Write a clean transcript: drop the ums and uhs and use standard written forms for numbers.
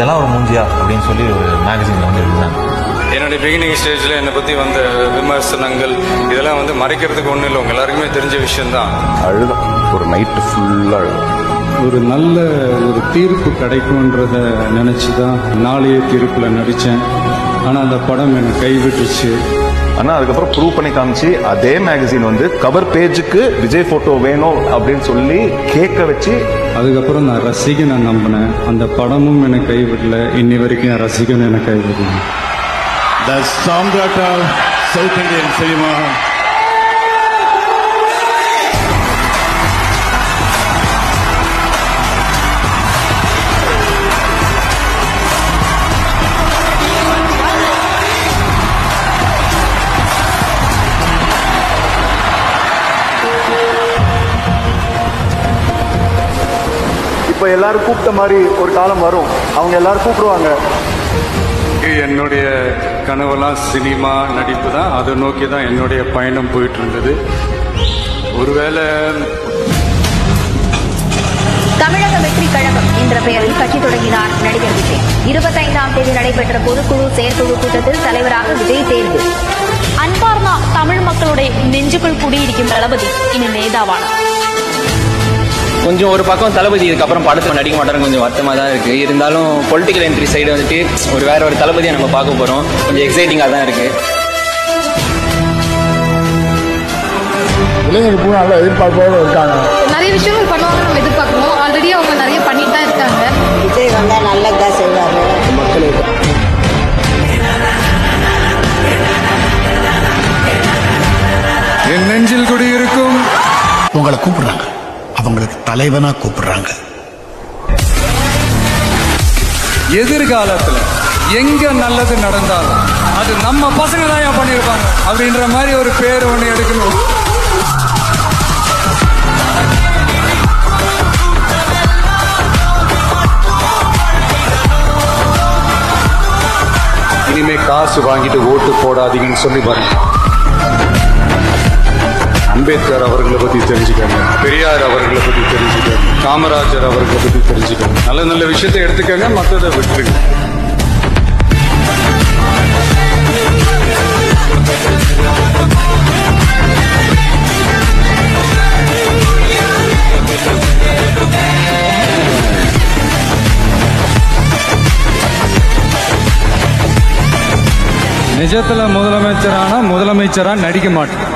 இதெல்லாம் ஒரு மூஞ்சியா அப்படின்னு சொல்லி ஒரு மேகசினில் வந்து எழுதினாங்க. என்னுடைய பிகினிங் ஸ்டேஜில் என்னை பற்றி வந்த விமர்சனங்கள் இதெல்லாம் வந்து மறைக்கிறதுக்கு ஒன்றும் இல்லை, உங்க எல்லாருக்குமே தெரிஞ்ச விஷயம்தான். அழுதான், ஒரு நைட்டு ஃபுல்லாக அழுதான். ஒரு நல்ல ஒரு தீர்ப்பு கிடைக்கும்ன்றத நினச்சி தான் நாளைய தீர்ப்பில் நடித்தேன். ஆனால் அந்த படம் என்னை கைவிட்டுச்சு. ஆனால் அதுக்கப்புறம் ப்ரூவ் பண்ணி காமிச்சு அதே மேகசின் வந்து கவர் பேஜுக்கு விஜய் ஃபோட்டோ வேணும் அப்படின்னு சொல்லி கேட்க வச்சு அதுக்கப்புறம் நான் ரசிகனை நம்பினேன். அந்த படமும் என்னை கைவிடல, இன்னி வரைக்கும் என் ரசிகன் என்னை கைவிடல. The Samrat of South Indian cinema. இப்போ எல்லாரும் கூப்பிட்ட மாதிரி ஒரு காலம் வரும், அவங்க எல்லாரும் கூப்பிடுவாங்க. என்னுடைய கனவெல்லாம் சினிமா நடிப்பு தான், அதை நோக்கி தான் என்னுடைய பயணம் போயிட்டு இருந்தது. ஒருவேளை தமிழக வெற்றி கழகம் என்ற பெயரில் கட்சி தொடங்கினார் நடிகர் விஜய். 25ஆம் தேதி நடைபெற்ற பொதுக்குழு செயற்குழு கூட்டத்தில் தலைவராக விஜய் தேர்வு. அன்பார்ந்த தமிழ் மக்களுடைய நெஞ்சுக்குள் குடியிருக்கும் தளபதி இனி நேதாவான. கொஞ்சம் ஒரு பக்கம் தளபதி இதுக்கப்புறம் படத்தில் நடிக்க மாட்டாரு, கொஞ்சம் வருத்தமாக தான் இருக்குது. இருந்தாலும் பொலிட்டிக்கல் என்ட்ரி சைடு வந்துட்டு வேற ஒரு தளபதியை நம்ம பார்க்க போகிறோம், கொஞ்சம் எக்ஸைட்டிங்காக தான் இருக்குது. இளைஞர் பூரா நல்லா எதிர்பார்ப்போடு இருக்காங்க. நிறைய விஷயங்கள் பண்ணுவாங்க, நம்ம எதிர்பார்க்கணும். ஆல்ரெடி அவங்க நிறைய பண்ணிட்டு தான் இருக்காங்க. விஜய் வந்தால் நல்லதாக செய்வார் மக்களுக்கு. என் நெஞ்சில் குடியிருக்கும் உங்களை கூப்பிடுறாங்க, அவங்களுக்கு தலைவனா கூப்பிடுறாங்க. எதிர்காலத்துல எங்க நல்லது நடந்தாலும் அது நம்ம பசங்க தான் பண்ணியிருப்பாங்க அப்படின்ற மாதிரி ஒரு பேர் ஒன்று எடுக்கணும். இனிமே காசு வாங்கிட்டு ஓட்டு போடாதீங்கன்னு சொல்லி பாருங்க. அம்பேத்கர் அவர்களை பற்றி தெரிஞ்சுக்கோங்க, பெரியார் அவர்களை பற்றி தெரிஞ்சுக்கோங்க, காமராஜர் அவர்களை பற்றி தெரிஞ்சுக்கோங்க. நல்ல நல்ல விஷயத்தை எடுத்துக்கோங்க, மற்றதை விட்டுருங்க. நிஜத்துல முதலமைச்சரானா முதலமைச்சரா நடிக்க மாட்டேன்.